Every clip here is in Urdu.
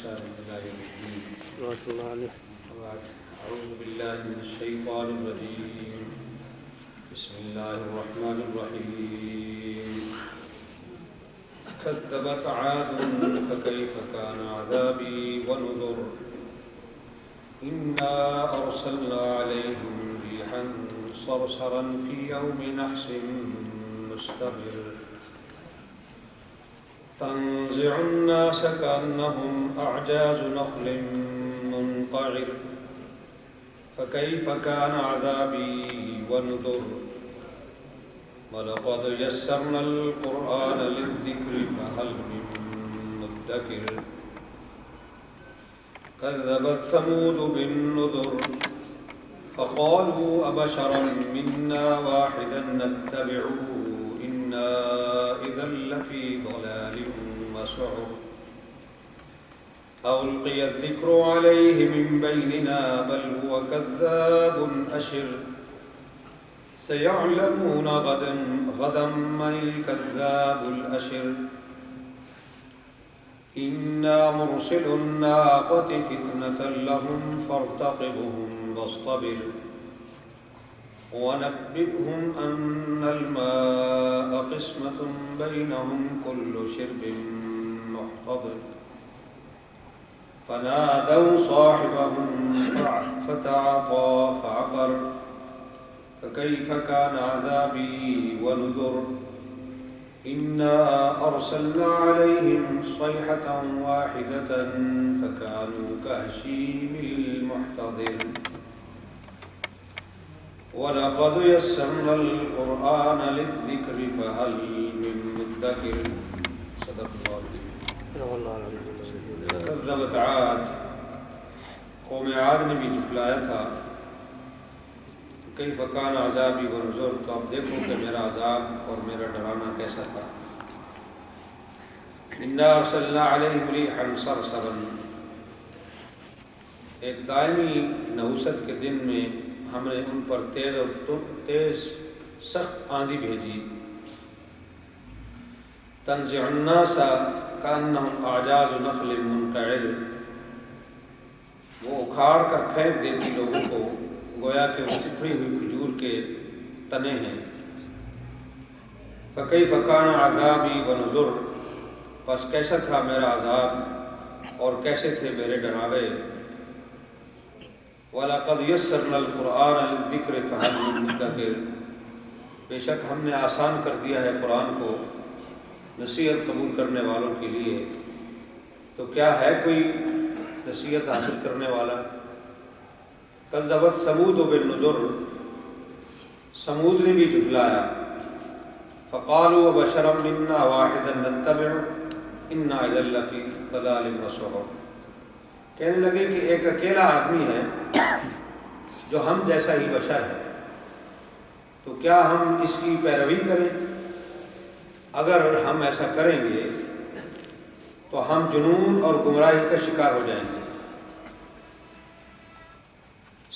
بإحسان إلى يوم الدين. رضي الله عنه. وبعد أعوذ بالله من الشيطان الرجيم. بسم الله الرحمن الرحيم. كذبت عاد فكيف كان عذابي ونذر. إنا أرسلنا عليهم ريحا صرصرا في يوم نحس مستمر تنزع الناس كأنهم أعجاز نخل منقعر فكيف كان عذابي ونذر. ولقد يسرنا القرآن للذكر فهل من مدكر. كذبت ثمود بالنذر فقالوا أبشرا منا واحدا نتبعه إنا إذا لفي ضلال وسعر. ألقي الذكر عليه من بيننا بل هو كذاب أشر. سيعلمون غدا من الكذاب الأشر. إنا مرسل الناقة فتنة لهم فارتقبهم واصطبر. ونبئهم أن الماء قسمة بينهم كل شرب محتضر. فنادوا صاحبهم فتعاطى فعقر. فكيف كان عذابي ونذر. إنا أرسلنا عليهم صيحة واحدة فكانوا كهشيم المحتضر. ولقد يسرنا القرآن للذكر فهل من مدكر. صدق اللہ علیہ. کذبت عاد، قوم عاد نے بھی جھٹلایا تھا. کیف کان عذابی ونذر، تو اب دیکھو کہ میرا عذاب اور میرا ڈرانا کیسا تھا. انا ارسلنا علیہم ریحا صرصرا، ایک دائمی نحوست کے دن میں ہم نے ان پر تیز سخت آندھی بھیجی. تنزع الناس کأنہم اعجاز نخل منقعر، وہ اکھاڑ کر پھینک دیتی لوگوں کو گویا کہ وہ اکھڑی ہوئی کھجور کے تنے ہیں. فکیف کان عذابی ونذر، پس کیسا تھا میرا عذاب اور کیسے تھے میرے ڈراوے. وَلَقَدْ يَسَّرْنَا الْقُرْآنَ لِلذِّكْرِ فَهَلْ مِن مُدَّكِرٍ، بے شک ہم نے آسان کر دیا ہے قرآن کو نصیحت قبول کرنے والوں کے لیے، تو کیا ہے کوئی نصیحت حاصل کرنے والا. کذبت ثمود بالنذر، ثمود نے بھی جھٹلایا. فقالوا وبشرا منا واحدا نتبع انا اذا لفی ضلال وسعر، کہنے لگے کہ ایک اکیلا آدمی ہے جو ہم جیسا ہی بشر ہے، تو کیا ہم اس کی پیروی کریں؟ اگر ہم ایسا کریں گے تو ہم جنون اور گمراہی کا شکار ہو جائیں گے.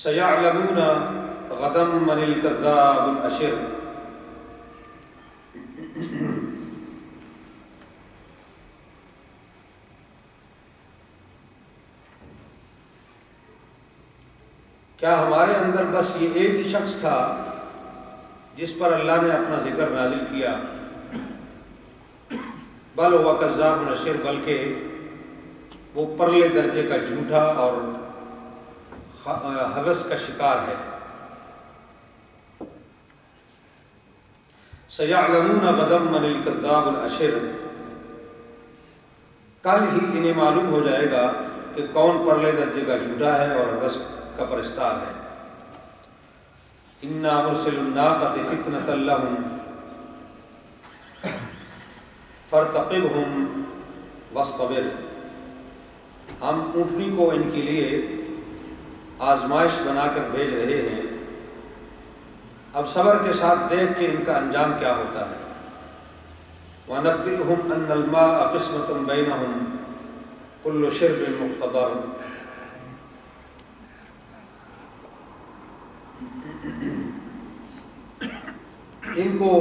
سَيَعْلَمُونَ غَدًا مَنِ الْكَذَّابُ الْأَشِرُ، کیا ہمارے اندر بس یہ ایک ہی شخص تھا جس پر اللہ نے اپنا ذکر نازل کیا؟ بل ہوا کذاب نشر، بلکہ وہ پرلے درجے کا جھوٹا اور حوث کا شکار ہے. سیعلمون غدا من الکذاب الاشر، کل ہی انہیں معلوم ہو جائے گا کہ کون پرلے درجے کا جھوٹا ہے اور حوث کا پرستار ہے. انا مرسل الناقۃ فتنۃ لہم فارتقبہم واصطبر، ہم اونٹنی کو ان کے لیے آزمائش بنا کر بھیج رہے ہیں، اب صبر کے ساتھ دیکھ کے ان کا انجام کیا ہوتا ہے. وَنَبِّئْهُمْ أَنَّ الْمَاءَ قِسْمَةٌ بَيْنَهُمْ كُلُّ شِرْبٍ مُحْتَضَرٍ، ان کو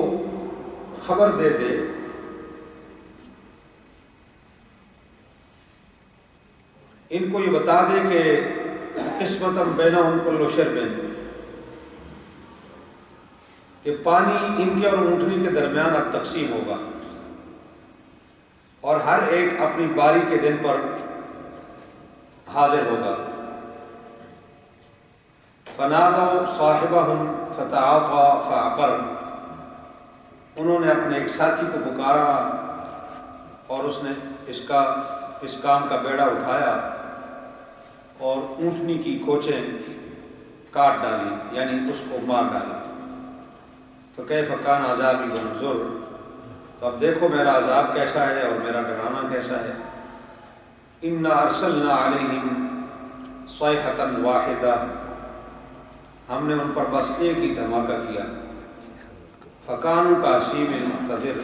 خبر دے دے ان کو یہ بتا دے کہ قسمتاً بینہم کل شرب، کہ پانی ان کے اور اونٹنی کے درمیان اب تقسیم ہوگا، اور ہر ایک اپنی باری کے دن پر حاضر ہوگا۔ فنادوا صاحبہم فتعاطیٰ فعقر، انہوں نے اپنے ایک ساتھی کو پکارا اور اس نے اس کام کا بیڑا اٹھایا اور اونٹنی کی کھوچیں کاٹ ڈالی، یعنی اس کو مار ڈالا۔ فکیف کان عذابی ونذر، تو اب دیکھو میرا عذاب کیسا ہے اور میرا ڈرانا کیسا ہے۔ انا ارسلنا علیہم صیحۃ واحدہ، ہم نے ان پر بس ایک ہی دھماکہ کیا۔ فکانوا کہشیم المحتضر،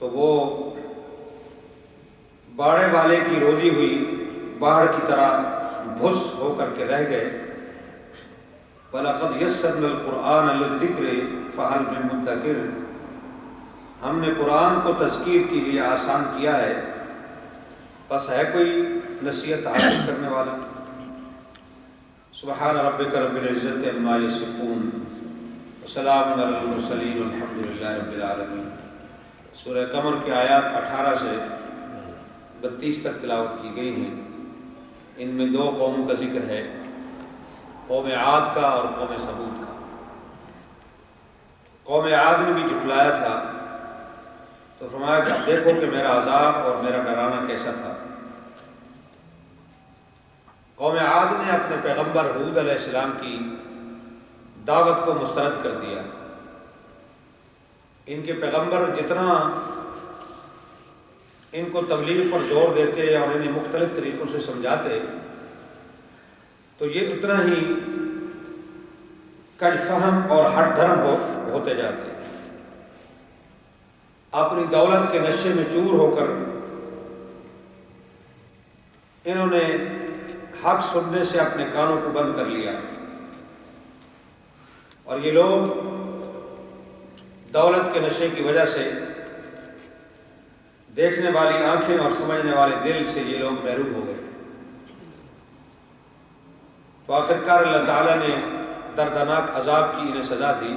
تو وہ باڑے والے کی رولی ہوئی باڑ کی طرح بھس ہو کر کے رہ گئے۔ وَلَقَدْ يَسَّرْنَا الْقُرْآنَ لِلذِّكْرِ فَهَلْ مِن مُدَّكِرٍ، ہم نے قرآن کو تذکیر کے لیے آسان کیا ہے، بس ہے کوئی نصیحت حاصل کرنے والا۔ سبحان ربک رب العزت عما یصفون وسلام علی المرسلین والحمد للہ رب العالمین۔ سورہ قمر کی آیات 18 سے 32 تک تلاوت کی گئی ہیں۔ ان میں دو قوموں کا ذکر ہے، قوم عاد کا اور قوم ثمود کا۔ قوم عاد نے بھی جھٹلایا تھا، تو فرمایا کہ دیکھو کہ میرا عذاب اور میرا ڈرانا کیسا تھا۔ قوم عاد نے اپنے پیغمبر ہود علیہ السلام کی دعوت کو مسترد کر دیا۔ ان کے پیغمبر جتنا ان کو تبلیغ پر زور دیتے اور انہیں مختلف طریقوں سے سمجھاتے، تو یہ اتنا ہی کج فہم اور ہٹ دھرم ہوتے جاتے۔ اپنی دولت کے نشے میں چور ہو کر انہوں نے حق سننے سے اپنے کانوں کو بند کر لیا، اور یہ لوگ دولت کے نشے کی وجہ سے دیکھنے والی آنکھیں اور سمجھنے والے دل سے یہ لوگ محروم ہو گئے۔ تو آخرکار اللہ تعالیٰ نے دردناک عذاب کی انہیں سزا دی۔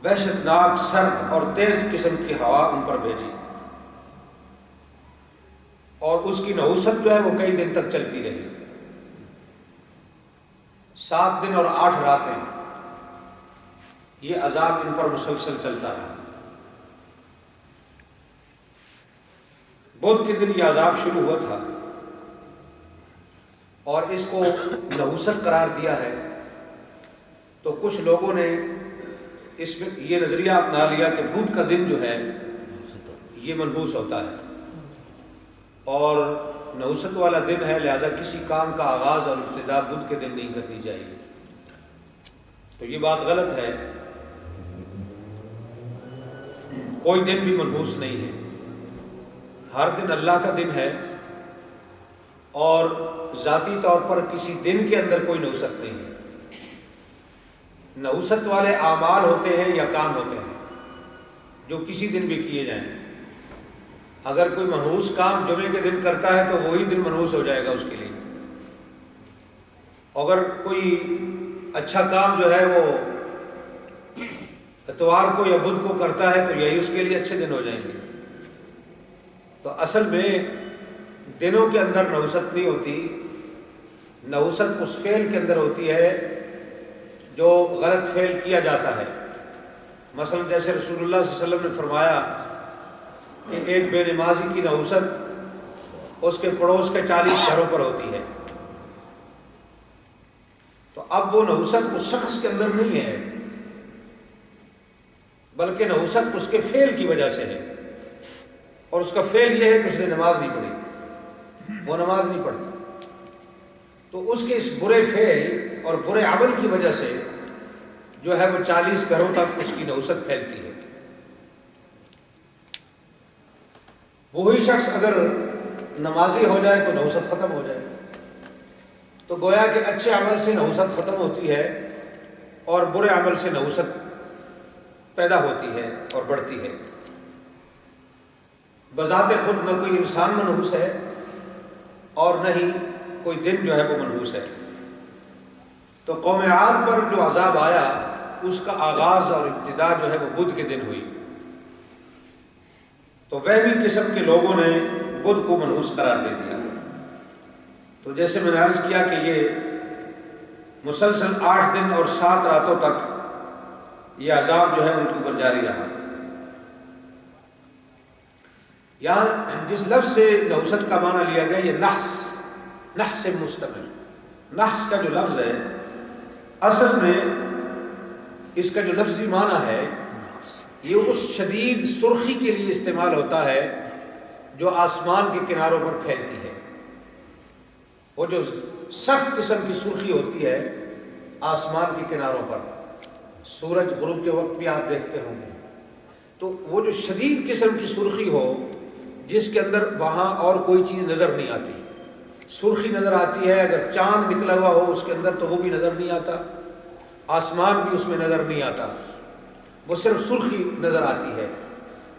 وحشت ناک سرد اور تیز قسم کی ہوا ان پر بھیجی، اور اس کی نحوست جو ہے وہ کئی دن تک چلتی رہی، 7 دن اور 8 راتیں یہ عذاب ان پر مسلسل چلتا رہا۔ بدھ کے دن یہ عذاب شروع ہوا تھا، اور اس کو نحوست قرار دیا ہے۔ تو کچھ لوگوں نے اس میں یہ نظریہ اپنا لیا کہ بدھ کا دن جو ہے یہ منحوس ہوتا ہے، اور نحوست والا دن ہے، لہذا کسی کام کا آغاز اور ابتدا بدھ کے دن نہیں کرنی چاہیے۔ تو یہ بات غلط ہے، کوئی دن بھی منحوس نہیں ہے، ہر دن اللہ کا دن ہے، اور ذاتی طور پر کسی دن کے اندر کوئی نحوست نہیں ہے۔ نحوست والے اعمال ہوتے ہیں یا کام ہوتے ہیں جو کسی دن بھی کیے جائیں۔ اگر کوئی منحوس کام جمعے کے دن کرتا ہے تو وہی دن منحوس ہو جائے گا اس کے لیے، اگر کوئی اچھا کام جو ہے وہ اتوار کو یا بدھ کو کرتا ہے تو یہی اس کے لیے اچھے دن ہو جائیں گے۔ تو اصل میں دنوں کے اندر نحوست نہیں ہوتی، نحوست اس فعل کے اندر ہوتی ہے جو غلط فعل کیا جاتا ہے۔ مثلا جیسے رسول اللہ صلی اللہ علیہ وسلم نے فرمایا کہ ایک بے نمازی کی نحوست اس کے پڑوس کے 40 گھروں پر ہوتی ہے۔ تو اب وہ نحوست اس شخص کے اندر نہیں ہے، بلکہ نحوست اس کے فعل کی وجہ سے ہے، اور اس کا فعل یہ ہے کہ اس نے نماز نہیں پڑھی، وہ نماز نہیں پڑھتا۔ تو اس کے اس برے فعل اور برے عمل کی وجہ سے جو ہے وہ 40 گھروں تک اس کی نحوست پھیلتی ہے۔ وہی شخص اگر نمازی ہو جائے تو نحوست ختم ہو جائے۔ تو گویا کہ اچھے عمل سے نحوست ختم ہوتی ہے اور برے عمل سے نحوست پیدا ہوتی ہے اور بڑھتی ہے۔ بذات خود نہ کوئی انسان منحوس ہے اور نہ ہی کوئی دن جو ہے وہ منحوس ہے۔ تو قوم عاد پر جو عذاب آیا اس کا آغاز اور ابتدا جو ہے وہ بدھ کے دن ہوئی۔ تو وہمی قسم کے لوگوں نے بدھ کو منحوس قرار دے دیا۔ تو جیسے میں نے عرض کیا کہ یہ مسلسل 8 دن اور 7 راتوں تک یہ عذاب جو ہے ان کے اوپر جاری رہا۔ یہاں جس لفظ سے نحوست کا معنی لیا گیا یہ نحس سے مستمر، نحس کا جو لفظ ہے اصل میں اس کا جو لفظی معنی ہے یہ اس شدید سرخی کے لیے استعمال ہوتا ہے جو آسمان کے کناروں پر پھیلتی ہے۔ وہ جو سخت قسم کی سرخی ہوتی ہے آسمان کے کناروں پر، سورج غروب کے وقت بھی آپ دیکھتے ہوں گے، تو وہ جو شدید قسم کی سرخی ہو جس کے اندر وہاں اور کوئی چیز نظر نہیں آتی، سرخی نظر آتی ہے، اگر چاند نکلا ہوا ہو اس کے اندر تو وہ بھی نظر نہیں آتا، آسمان بھی اس میں نظر نہیں آتا، وہ صرف سرخی نظر آتی ہے۔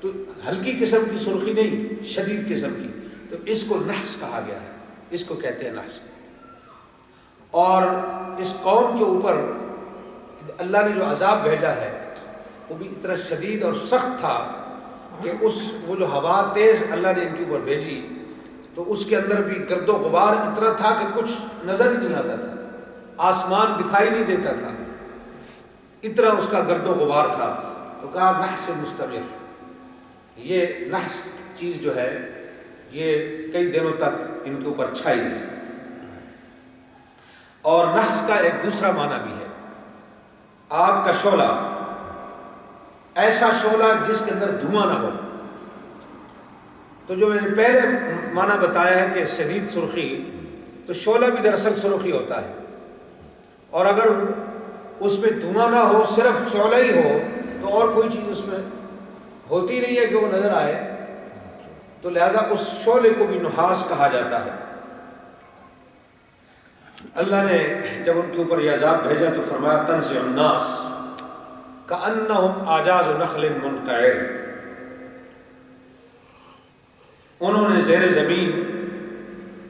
تو ہلکی قسم کی سرخی نہیں، شدید قسم کی، تو اس کو نحس کہا گیا ہے، اس کو کہتے ہیں نحس۔ اور اس قوم کے اوپر اللہ نے جو عذاب بھیجا ہے وہ بھی اتنا شدید اور سخت تھا کہ وہ جو ہوا تیز اللہ نے ان کے اوپر بھیجی تو اس کے اندر بھی گرد و غبار اتنا تھا کہ کچھ نظر ہی نہیں آتا تھا، آسمان دکھائی نہیں دیتا تھا، اتنا اس کا گرد و غبار تھا۔ تو کہا نحس مستمر، یہ نحس چیز جو ہے یہ کئی دنوں تک ان کے اوپر چھائی رہی۔ اور نحس کا ایک دوسرا معنی بھی ہے آگ کا شعلہ، ایسا شعلہ جس کے اندر دھواں نہ ہو۔ تو جو میں نے پہلے معنی بتایا ہے کہ شدید سرخی، تو شعلہ بھی دراصل سرخی ہوتا ہے، اور اگر اس میں دھواں نہ ہو صرف شعلہ ہی ہو تو اور کوئی چیز اس میں ہوتی نہیں ہے کہ وہ نظر آئے، تو لہذا اس شعلے کو بھی نحاس کہا جاتا ہے۔ اللہ نے جب ان کے اوپر یہ عذاب بھیجا تو فرمایا تنزع الناس کأنہم اعجاز نخل منقعر، انہوں نے زیر زمین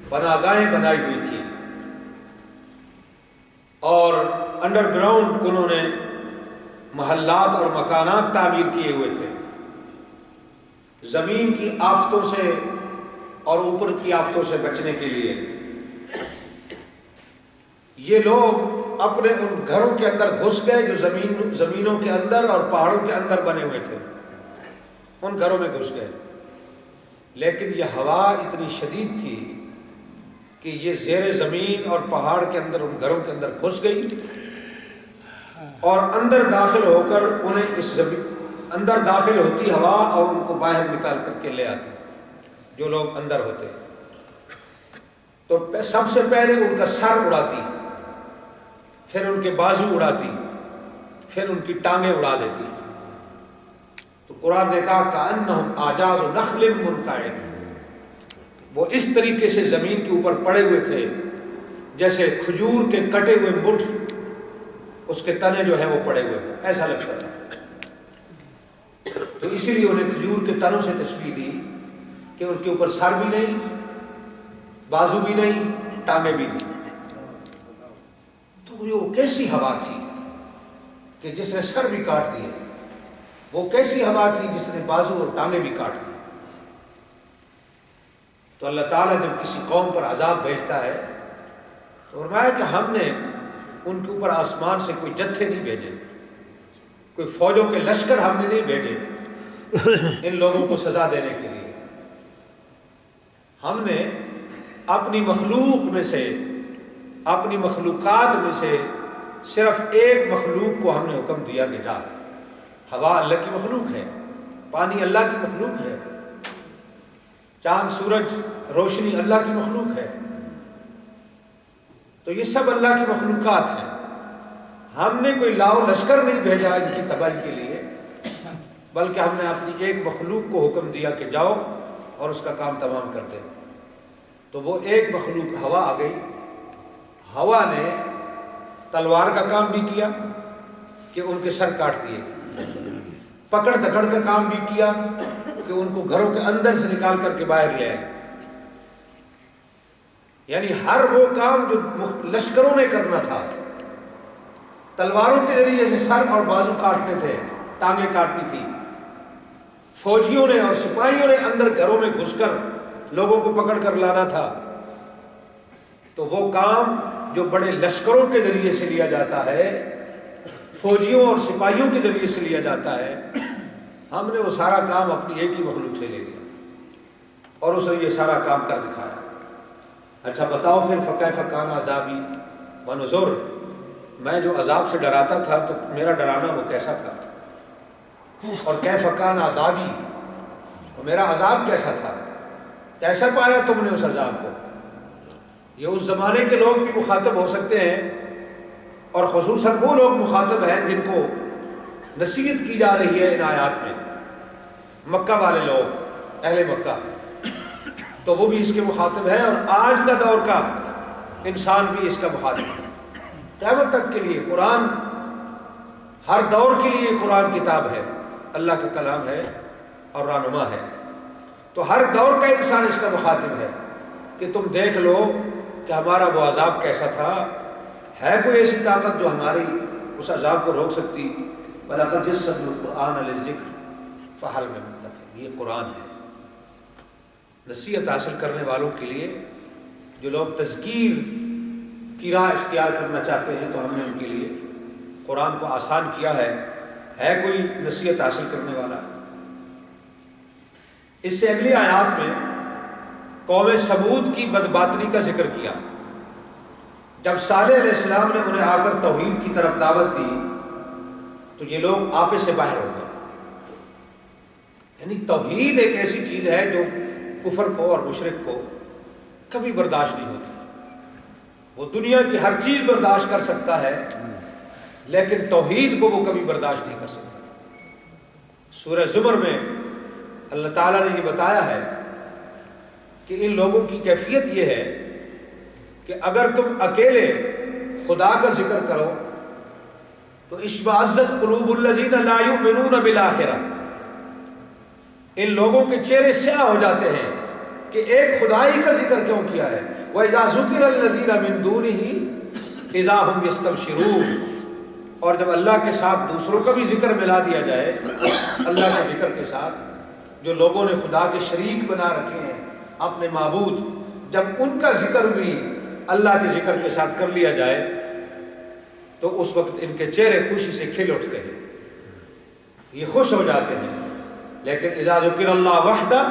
پناہگاہیں بنائی ہوئی تھی اور انڈر گراؤنڈ انہوں نے محلات اور مکانات تعمیر کیے ہوئے تھے، زمین کی آفتوں سے اور اوپر کی آفتوں سے بچنے کے لیے۔ یہ لوگ اپنے ان گھروں کے اندر گھس گئے جو زمینوں کے اندر اور پہاڑوں کے اندر بنے ہوئے تھے، ان گھروں میں گھس گئے، لیکن یہ ہوا اتنی شدید تھی کہ یہ زیر زمین اور پہاڑ کے اندر ان گھروں کے اندر گھس گئی اور اندر داخل ہو کر انہیں اس اندر داخل ہوتی ہوا اور ان کو باہر نکال کر کے لے آتی، جو لوگ اندر ہوتے۔ تو سب سے پہلے ان کا سر اڑاتی، پھر ان کے بازو اڑاتی، پھر ان کی ٹانگیں اڑا دیتی۔ تو قرآن نے کہا کأنہم اعجاز نخل منقعر، وہ اس طریقے سے زمین کے اوپر پڑے ہوئے تھے جیسے کھجور کے کٹے ہوئے مٹھ، اس کے تنے جو ہیں وہ پڑے ہوئے، ایسا لگتا تھا۔ تو اسی لیے انہیں کھجور کے تنوں سے تشبیہ دی کہ ان کے اوپر سر بھی نہیں، بازو بھی نہیں، ٹانگیں بھی نہیں۔ تو وہ کیسی ہوا تھی کہ جس نے سر بھی کاٹ دیے، وہ کیسی ہوا تھی جس نے بازو اور ٹانگیں بھی کاٹ دی۔ تو اللہ تعالیٰ جب کسی قوم پر عذاب بھیجتا ہے تو فرمایا کہ ہم نے ان کے اوپر آسمان سے کوئی جتھے نہیں بھیجے، کوئی فوجوں کے لشکر ہم نے نہیں بھیجے ان لوگوں کو سزا دینے کے لیے۔ ہم نے اپنی مخلوق میں سے، اپنی مخلوقات میں سے صرف ایک مخلوق کو ہم نے حکم دیا کہ جا، ہوا اللہ کی مخلوق ہے، پانی اللہ کی مخلوق ہے، چاند سورج روشنی اللہ کی مخلوق ہے، تو یہ سب اللہ کی مخلوقات ہیں۔ ہم نے کوئی لاؤ لشکر نہیں بھیجا ان کی تباہی کے لیے، بلکہ ہم نے اپنی ایک مخلوق کو حکم دیا کہ جاؤ اور اس کا کام تمام کر دے۔ تو وہ ایک مخلوق ہوا آ گئی، ہوا نے تلوار کا کام بھی کیا کہ ان کے سر کاٹ دیے، پکڑ دکڑ کا کام بھی کیا کہ ان کو گھروں کے اندر سے نکال کر کے باہر لے آئے. یعنی ہر وہ کام جو لشکروں نے کرنا تھا، تلواروں کے ذریعے سے سر اور بازو کاٹنے تھے، ٹانگیں کاٹنی تھی، فوجیوں نے اور سپاہیوں نے اندر گھروں میں گھس کر لوگوں کو پکڑ کر لانا تھا، تو وہ کام جو بڑے لشکروں کے ذریعے سے لیا جاتا ہے، فوجیوں اور سپاہیوں کے ذریعے سے لیا جاتا ہے، ہم نے وہ سارا کام اپنی ایک ہی مخلوق سے لے لیا اور اسے یہ سارا کام کر دکھایا. اچھا بتاؤ پھر فکیف کان عذابی ونذر، میں جو عذاب سے ڈراتا تھا تو میرا ڈرانا وہ کیسا تھا، اور کیف کان عذابی، میرا عذاب کیسا تھا، کیسا پایا تم نے اس عذاب کو. یہ اس زمانے کے لوگ بھی مخاطب ہو سکتے ہیں، اور خصوصاً وہ لوگ مخاطب ہیں جن کو نصیحت کی جا رہی ہے ان آیات میں، مکہ والے لوگ، اہل مکہ، تو وہ بھی اس کے مخاطب ہیں، اور آج کا دور کا انسان بھی اس کا مخاطب ہے. قیامت تک کے لیے قرآن، ہر دور کے لیے قرآن کتاب ہے، اللہ کا کلام ہے اور رہنما ہے. تو ہر دور کا انسان اس کا مخاطب ہے کہ تم دیکھ لو کہ ہمارا وہ عذاب کیسا تھا. ہے کوئی ایسی طاقت جو ہماری اس عذاب کو روک سکتی؟ وَلَقَدْ يَسَّرْنَا الْقُرْآنَ لِلذِّكْرِ فَهَلْ مِن مُدَّكِرٍ. یہ قرآن ہے نصیحت حاصل کرنے والوں کے لیے، جو لوگ تذکیر کی راہ اختیار کرنا چاہتے ہیں، تو ہم نے ان کے لیے قرآن کو آسان کیا ہے. ہے کوئی نصیحت حاصل کرنے والا؟ اس سے اگلی آیات میں قوم سمود کی بدباطنی کا ذکر کیا. جب صالح علیہ السلام نے انہیں آ کر توحید کی طرف دعوت دی تو یہ لوگ آپے سے باہر ہو گئے. یعنی توحید ایک ایسی چیز ہے جو کفر کو اور مشرک کو کبھی برداشت نہیں ہوتی. وہ دنیا کی ہر چیز برداشت کر سکتا ہے لیکن توحید کو وہ کبھی برداشت نہیں کر سکتا. سورہ زمر میں اللہ تعالیٰ نے یہ بتایا ہے کہ ان لوگوں کی کیفیت یہ ہے کہ اگر تم اکیلے خدا کا ذکر کرو تو اشمئزت قلوب الذین لا یؤمنون بالآخرہ، ان لوگوں کے چہرے سیاہ ہو جاتے ہیں کہ ایک خدائی کا ذکر کیوں کیا ہے. وَإِذَا ذُكِرَ الَّذِينَ مِن دُونِهِ إِذَا هُمْ يَسْتَبْشِرُونَ، اور جب اللہ کے ساتھ دوسروں کا بھی ذکر ملا دیا جائے، اللہ کے ذکر کے ساتھ جو لوگوں نے خدا کے شریک بنا رکھے ہیں اپنے معبود، جب ان کا ذکر بھی اللہ کے ذکر کے ساتھ کر لیا جائے تو اس وقت ان کے چہرے خوشی سے کھل اٹھتے ہیں، یہ خوش ہو جاتے ہیں. لیکن اذا ذکر اللہ وحدہ،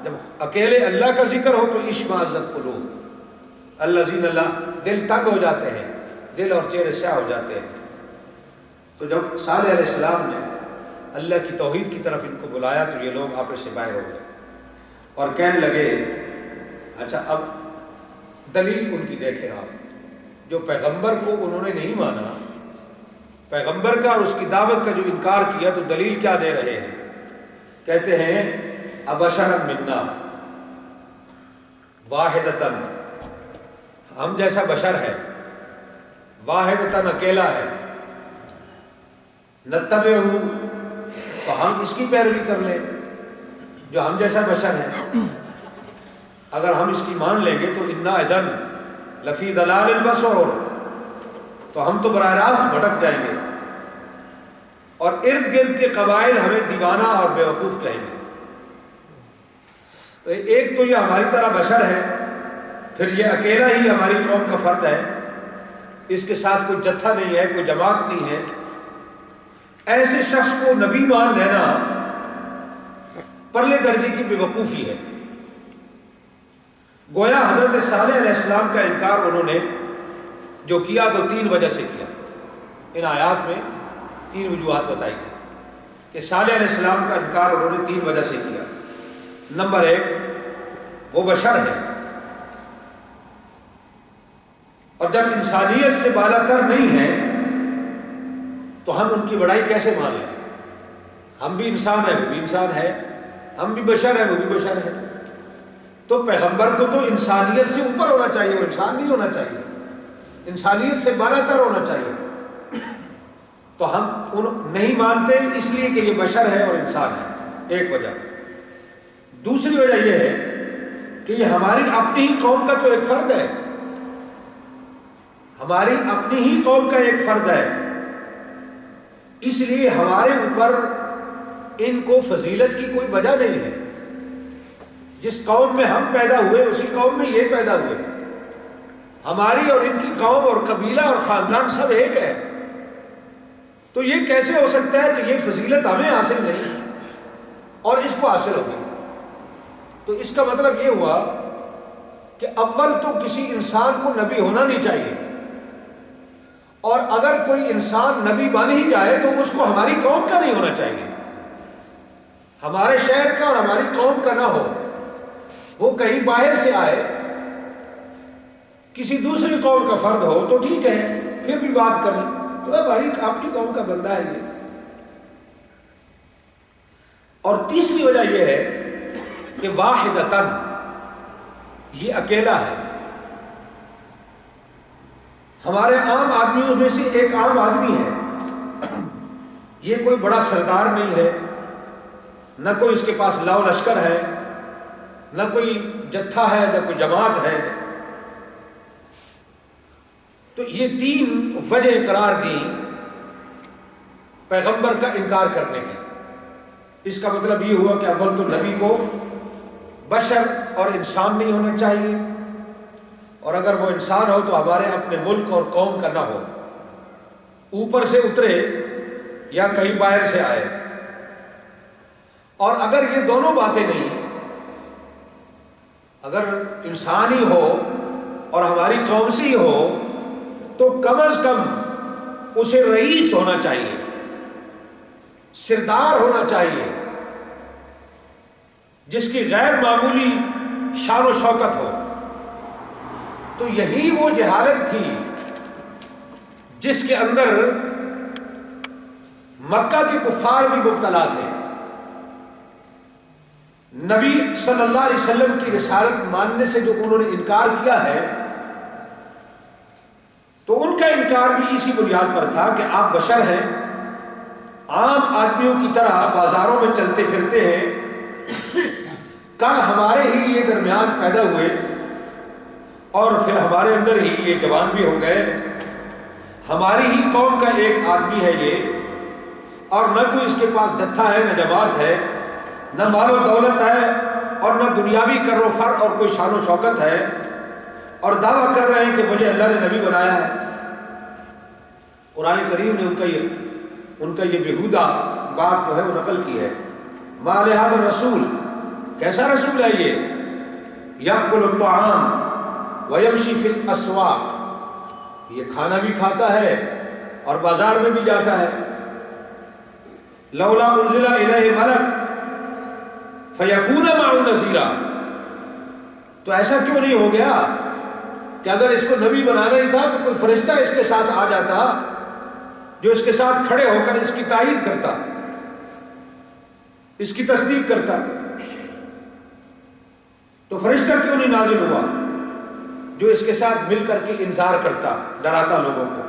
جب اکیلے اللہ کا ذکر ہو تو اشمئزت قلوب الذین، اللہ دل تنگ ہو جاتے ہیں، دل اور چہرے سیاہ ہو جاتے ہیں. تو جب صالح علیہ السلام نے اللہ کی توحید کی طرف ان کو بلایا تو یہ لوگ آپس سے باہر ہو گئے اور کہنے لگے. اچھا اب دلیل ان کی دیکھیں آپ، جو پیغمبر کو انہوں نے نہیں مانا، پیغمبر کا اور اس کی دعوت کا جو انکار کیا، تو دلیل کیا دے رہے ہیں؟ کہتے ہیں ابشرا منا واحدتن، ہم جیسا بشر ہے، واحدتن اکیلا ہے، نتبعہ، تو ہم اس کی پیروی کر لیں جو ہم جیسا بشر ہے. اگر ہم اس کی مان لیں گے تو انا اذن لفی ضلال البصر، تو ہم تو براہ راست بھٹک جائیں گے اور ارد گرد کے قبائل ہمیں دیوانہ اور بیوقوف کہیں گے. ایک تو یہ ہماری طرح بشر ہے، پھر یہ اکیلا ہی ہماری قوم کا فرد ہے، اس کے ساتھ کوئی جتھا نہیں ہے، کوئی جماعت نہیں ہے. ایسے شخص کو نبی مان لینا پرلے درجے کی بے وقوفی ہے. گویا حضرت صالح علیہ السلام کا انکار انہوں نے جو کیا تو 3 وجہ سے کیا. ان آیات میں 3 وجوہات بتائی گئی کہ صالح علیہ السلام کا انکار انہوں نے 3 وجہ سے کیا. نمبر 1، وہ بشر ہے، اور جب انسانیت سے بالا تر نہیں ہے تو ہم ان کی بڑائی کیسے مان لیں؟ ہم بھی انسان ہیں، وہ بھی انسان ہے، ہم بھی بشر ہیں، وہ بھی بشر ہے. تو پیغمبر کو تو انسانیت سے اوپر ہونا چاہیے، وہ انسان نہیں ہونا چاہیے، انسانیت سے بالا تر ہونا چاہیے. تو ہم نہیں مانتے اس لیے کہ یہ بشر ہے اور انسان ہے، ایک وجہ. دوسری وجہ یہ ہے کہ یہ ہماری اپنی ہی قوم کا تو ایک فرد ہے، ہماری اپنی ہی قوم کا ایک فرد ہے، اس لیے ہمارے اوپر ان کو فضیلت کی کوئی وجہ نہیں ہے۔ جس قوم میں ہم پیدا ہوئے اسی قوم میں یہ پیدا ہوئے، ہماری اور ان کی قوم اور قبیلہ اور خاندان سب ایک ہے، تو یہ کیسے ہو سکتا ہے کہ یہ فضیلت ہمیں حاصل نہیں ہے اور اس کو حاصل ہوگی؟ تو اس کا مطلب یہ ہوا کہ اول تو کسی انسان کو نبی ہونا نہیں چاہیے، اور اگر کوئی انسان نبی بن ہی جائے تو اس کو ہماری قوم کا نہیں ہونا چاہیے، ہمارے شہر کا اور ہماری قوم کا نہ ہو، وہ کہیں باہر سے آئے، کسی دوسری قوم کا فرد ہو تو ٹھیک ہے، پھر بھی بات کر لیں، تو ہماری اپنی قوم کا بندہ ہے یہ۔ اور تیسری وجہ یہ ہے کہ واحدتاً، یہ اکیلا ہے، ہمارے عام آدمیوں میں سے ایک عام آدمی ہے، یہ کوئی بڑا سردار نہیں ہے، نہ کوئی اس کے پاس لاؤ لشکر ہے، نہ کوئی جتھا ہے، نہ کوئی جماعت ہے۔ تو یہ تین وجہ قرار دی پیغمبر کا انکار کرنے کی۔ اس کا مطلب یہ ہوا کہ اول تو نبی کو بشر اور انسان نہیں ہونا چاہیے، اور اگر وہ انسان ہو تو ہمارے اپنے ملک اور قوم کا نہ ہو، اوپر سے اترے یا کہیں باہر سے آئے۔ اور اگر یہ دونوں باتیں نہیں، اگر انسان ہی ہو اور ہماری قوم سے ہی ہو تو کم از کم اسے رئیس ہونا چاہیے، سردار ہونا چاہیے، جس کی غیر معمولی شان و شوکت ہو۔ تو یہی وہ جہالت تھی جس کے اندر مکہ کے کفار بھی مبتلا تھے۔ نبی صلی اللہ علیہ وسلم کی رسالت ماننے سے جو انہوں نے انکار کیا ہے، تو ان کا انکار بھی اسی بنیاد پر تھا کہ آپ بشر ہیں، عام آدمیوں کی طرح بازاروں میں چلتے پھرتے ہیں، کل ہمارے ہی یہ درمیان پیدا ہوئے اور پھر ہمارے اندر ہی یہ جوان بھی ہو گئے، ہماری ہی قوم کا ایک آدمی ہے یہ، اور نہ کوئی اس کے پاس جتھا ہے، نہ جماعت ہے، نہ مال و دولت ہے، اور نہ دنیاوی کر و فر اور کوئی شان و شوکت ہے، اور دعویٰ کر رہے ہیں کہ مجھے اللہ نے نبی بنایا ہے۔ قرآن کریم نے ان کا یہ بیہودہ بات جو ہے وہ نقل کی ہے۔ ما لہذا الرسول، کیسا رسول ہے یہ؟ یأکل الطعام ویمشی فی الاسواق، یہ کھانا بھی کھاتا ہے اور بازار میں بھی جاتا ہے۔ لولا انزل الیہ ملک فیکون معہ نذیرا، تو ایسا کیوں نہیں ہو گیا کہ اگر اس کو نبی بنانا ہی تھا تو کوئی فرشتہ اس کے ساتھ آ جاتا جو اس کے ساتھ کھڑے ہو کر اس کی تائید کرتا، اس کی تصدیق کرتا۔ تو فرشتہ کیوں نہیں نازل ہوا جو اس کے ساتھ مل کر کے انذار کرتا، ڈراتا لوگوں کو؟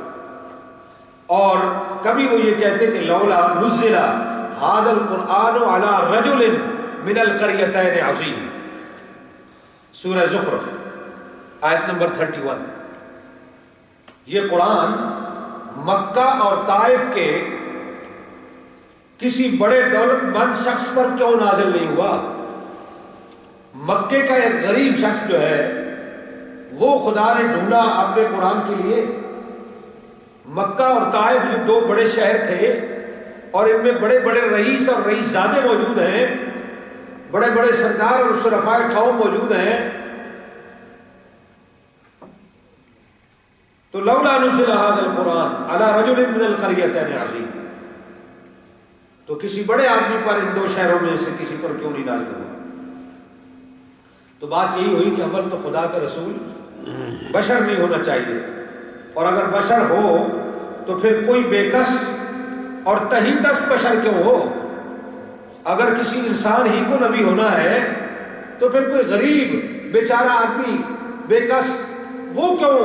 اور کبھی وہ یہ کہتے کہ لولا نزل ھذا القرآن علی رجل من القریتین عظیم، سورہ زخرف آیت نمبر 31۔ یہ قرآن مکہ اور طائف کے کسی بڑے دولت مند شخص پر کیوں نازل نہیں ہوا؟ مکے کا ایک غریب شخص جو ہے وہ خدا نے ڈھونڈا اپنے قرآن کے لیے۔ مکہ اور طائف جو دو بڑے شہر تھے، اور ان میں بڑے بڑے رئیس اور رئیس زادے موجود ہیں، بڑے بڑے سردار اور شرفاء قوم موجود ہیں۔ تو لولا نزل ھذا القرآن علی رجل من القریتین عظیم، تو کسی بڑے آدمی پر ان دو شہروں میں سے کسی پر کیوں نہیں نازل ہوا؟ تو بات یہی ہوئی کہ اول تو خدا کا رسول بشر نہیں ہونا چاہیے، اور اگر بشر ہو تو پھر کوئی بے کس اور تہی دست بشر کیوں ہو؟ اگر کسی انسان ہی کو نبی ہونا ہے تو پھر کوئی غریب بیچارہ آدمی بے کس وہ کیوں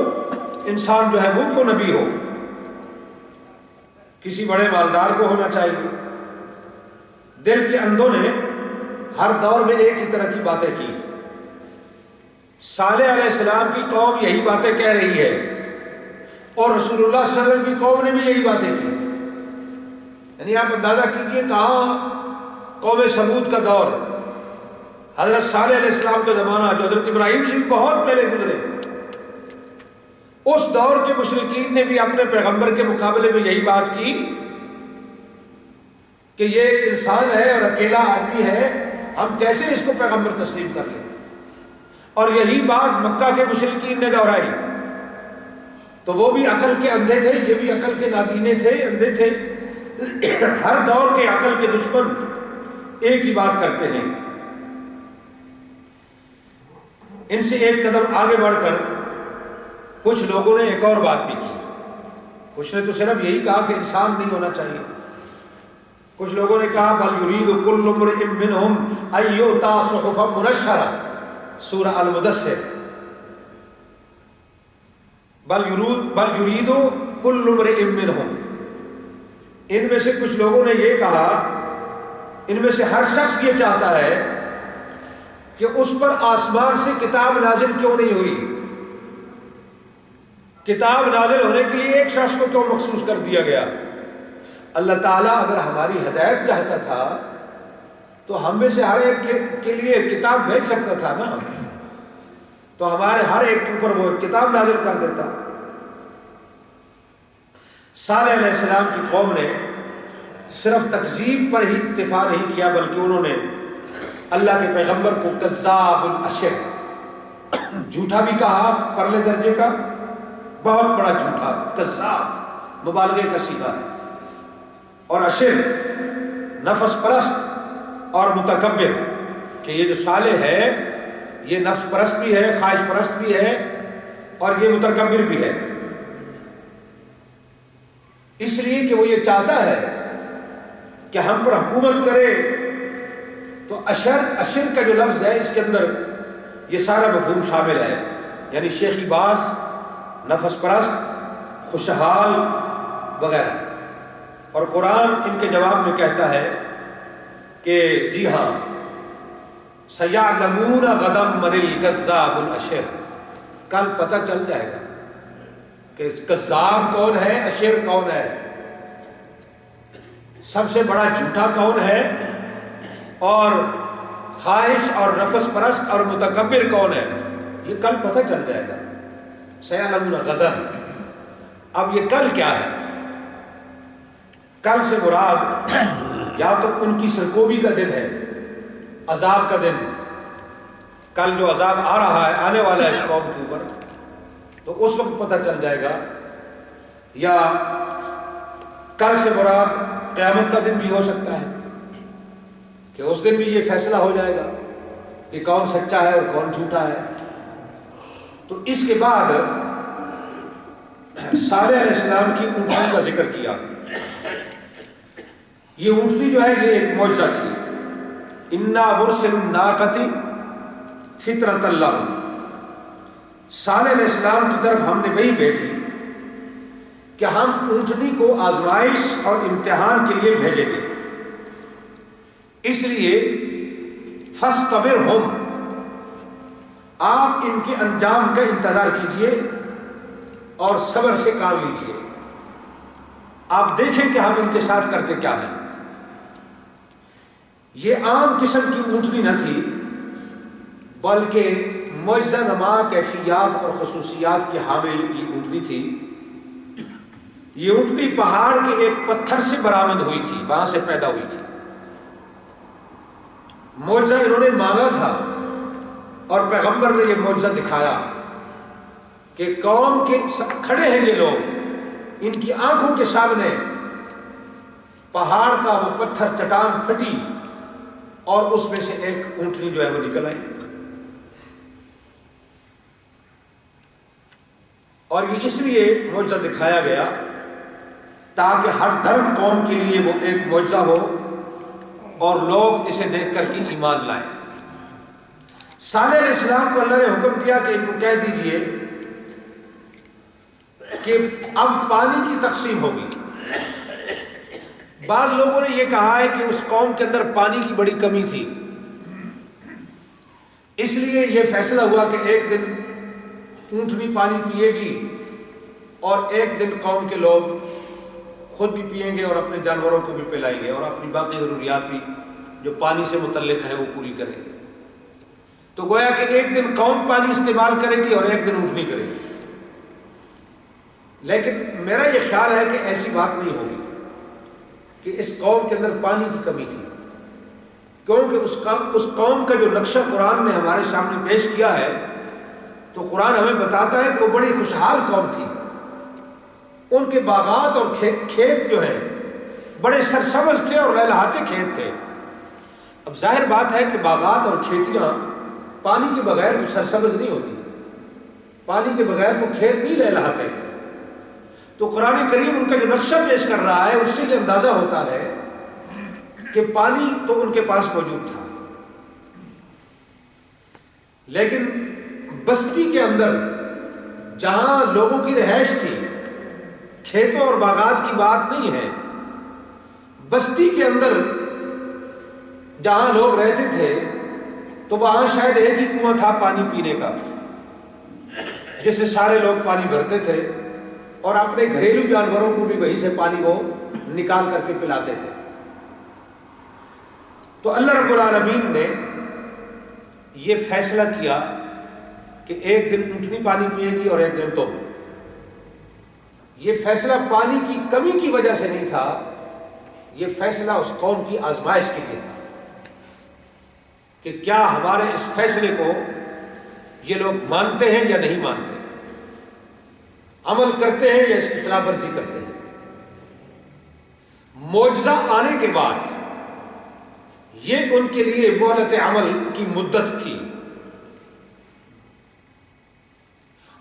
انسان جو ہے وہ کیوں نبی ہو؟ کسی بڑے مالدار کو ہونا چاہیے۔ دل کے اندھوں نے ہر دور میں ایک ہی طرح کی باتیں کی. صالح علیہ السلام کی قوم یہی باتیں کہہ رہی ہے اور رسول اللہ صلی اللہ علیہ وسلم کی قوم نے بھی یہی باتیں کی. یعنی آپ اندازہ کیجئے کہاں قوم سمود کا دور، حضرت صالح علیہ السلام کا زمانہ جو حضرت ابراہیم سے بھی بہت پہلے گزرے، اس دور کے مشرکین نے بھی اپنے پیغمبر کے مقابلے میں یہی بات کی کہ یہ ایک انسان ہے اور اکیلا آدمی ہے، ہم کیسے اس کو پیغمبر تسلیم کر لیں. اور یہی بات مکہ کے مشرکین نے دہرائی. تو وہ بھی عقل کے اندھے تھے، یہ بھی عقل کے نابینے تھے، اندھے تھے. ہر دور کے عقل کے دشمن ایک ہی بات کرتے ہیں. ان سے ایک قدم آگے بڑھ کر کچھ لوگوں نے ایک اور بات بھی کی. کچھ نے تو صرف یہی کہا کہ انسان نہیں ہونا چاہیے. کچھ لوگوں نے کہا بل یرید کل امرئ منہم ان یؤتی صحفا منشرہ، سورہ المدثر. بل یرید کل امرئ منہم، ان میں سے کچھ لوگوں نے یہ کہا، ان میں سے ہر شخص یہ چاہتا ہے کہ اس پر آسمان سے کتاب نازل کیوں نہیں ہوئی. کتاب نازل ہونے کے لیے ایک شخص کو کیوں مخصوص کر دیا گیا؟ اللہ تعالیٰ اگر ہماری ہدایت چاہتا تھا تو ہم میں سے ہر ایک کے لیے کتاب بھیج سکتا تھا نا، تو ہمارے ہر ایک کے اوپر وہ کتاب نازل کر دیتا. صالح علیہ السلام کی قوم نے صرف تکذیب پر ہی اکتفا نہیں کیا، بلکہ انہوں نے اللہ کے پیغمبر کو کذاب الاشر، جھوٹا بھی کہا، پرلے درجے کا، بہت بڑا جھوٹا. کذاب مبالغے کا صیغہ ہے، اور اشر نفس پرست اور متکبر، کہ یہ جو صالح ہے یہ نفس پرست بھی ہے، خواہش پرست بھی ہے، اور یہ متکبر بھی ہے. اس لیے کہ وہ یہ چاہتا ہے کہ ہم پر حکومت کرے. تو اشر کا جو لفظ ہے اس کے اندر یہ سارا مفہوم شامل ہے، یعنی شیخی باز، نفس پرست، خوشحال وغیرہ. اور قرآن ان کے جواب میں کہتا ہے کہ جی ہاں، سَيَعْلَمُونَ غَدًا مَنِ الْكَذَّابُ الْأَشِرُ، کل پتہ چل جائے گا کہ کذاب کون ہے، اشر کون ہے، سب سے بڑا جھوٹا کون ہے، اور خواہش اور نفس پرست اور متکبر کون ہے. یہ کل پتہ چل جائے گا. سَيَعْلَمُونَ غَدًا. اب یہ کل کیا ہے؟ کل سے مراد یا تو ان کی سرکوبی کا دن ہے، عذاب کا دن، کل جو عذاب آ رہا ہے، آنے والا ہے اس قوم کے اوپر، تو اس وقت پتہ چل جائے گا. یا کل سے مراد قیامت کا دن بھی ہو سکتا ہے کہ اس دن بھی یہ فیصلہ ہو جائے گا کہ کون سچا ہے اور کون جھوٹا ہے. تو اس کے بعد صالح علیہ السلام کی اونٹنی کا ذکر کیا. یہ اونٹنی جو ہے یہ ایک معجزہ تھی. انا مرسل الناقۃ فطرۃ اللہ، صالح علیہ السلام کی طرف ہم نے وہی بھیجی کہ ہم اونٹنی کو آزمائش اور امتحان کے لیے بھیجیں گے. اس لیے فاصطبرہم، آپ ان کے انجام کا انتظار کیجئے اور صبر سے کام لیجئے. آپ دیکھیں کہ ہم ان کے ساتھ کرتے کیا ہیں. یہ عام قسم کی اونٹنی نہ تھی، بلکہ معجزہ نما کیفیات اور خصوصیات کی حامل یہ اونٹنی تھی. یہ اونٹنی پہاڑ کے ایک پتھر سے برآمد ہوئی تھی، وہاں سے پیدا ہوئی تھی. معجزہ انہوں نے مانگا تھا اور پیغمبر نے یہ معجزہ دکھایا کہ قوم کے کھڑے ہیں یہ لوگ، ان کی آنکھوں کے سامنے پہاڑ کا وہ پتھر چٹان پھٹی اور اس میں سے ایک اونٹنی جو ہے وہ نکل آئی. اور یہ اس لیے معجزہ دکھایا گیا تاکہ ہر دھرم قوم کے لیے وہ ایک معجزہ ہو اور لوگ اسے دیکھ کر کے ایمان لائیں. صالح علیہ السلام کو اللہ نے حکم دیا کہ ان کو کہہ دیجئے کہ اب پانی کی تقسیم ہوگی. بعض لوگوں نے یہ کہا ہے کہ اس قوم کے اندر پانی کی بڑی کمی تھی، اس لیے یہ فیصلہ ہوا کہ ایک دن اونٹنی پانی پیے گی اور ایک دن قوم کے لوگ خود بھی پئیں گے اور اپنے جانوروں کو بھی پلائیں گے اور اپنی باقی ضروریات بھی جو پانی سے متعلق ہیں وہ پوری کریں گے. تو گویا کہ ایک دن قوم پانی استعمال کرے گی اور ایک دن اونٹنی کرے گی. لیکن میرا یہ خیال ہے کہ ایسی بات نہیں ہوگی کہ اس قوم کے اندر پانی کی کمی تھی، کیونکہ اس قوم کا جو نقشہ قرآن نے ہمارے سامنے پیش کیا ہے تو قرآن ہمیں بتاتا ہے کہ وہ بڑی خوشحال قوم تھی. ان کے باغات اور کھیت جو ہیں بڑے سرسبز تھے اور لہلہاتے کھیت تھے. اب ظاہر بات ہے کہ باغات اور کھیتیاں پانی کے بغیر تو سرسبز نہیں ہوتی، پانی کے بغیر تو کھیت نہیں لہلہاتے. تو قرآن کریم ان کا جو نقشہ پیش کر رہا ہے اس سے یہ اندازہ ہوتا ہے کہ پانی تو ان کے پاس موجود تھا، لیکن بستی کے اندر جہاں لوگوں کی رہائش تھی، کھیتوں اور باغات کی بات نہیں ہے، بستی کے اندر جہاں لوگ رہتے تھے تو وہاں شاید ایک ہی کنواں تھا پانی پینے کا جس سے سارے لوگ پانی بھرتے تھے اور اپنے گھریلو جانوروں کو بھی وہیں سے پانی کو نکال کر کے پلاتے تھے. تو اللہ رب العالمین نے یہ فیصلہ کیا کہ ایک دن اونٹنی پانی پیے گی اور ایک دن تم. یہ فیصلہ پانی کی کمی کی وجہ سے نہیں تھا، یہ فیصلہ اس قوم کی آزمائش کے لیے تھا کہ کیا ہمارے اس فیصلے کو یہ لوگ مانتے ہیں یا نہیں مانتے، عمل کرتے ہیں یا اس کی خلاف ورزی کرتے ہیں. معجزہ آنے کے بعد یہ ان کے لیے مہلت عمل کی مدت تھی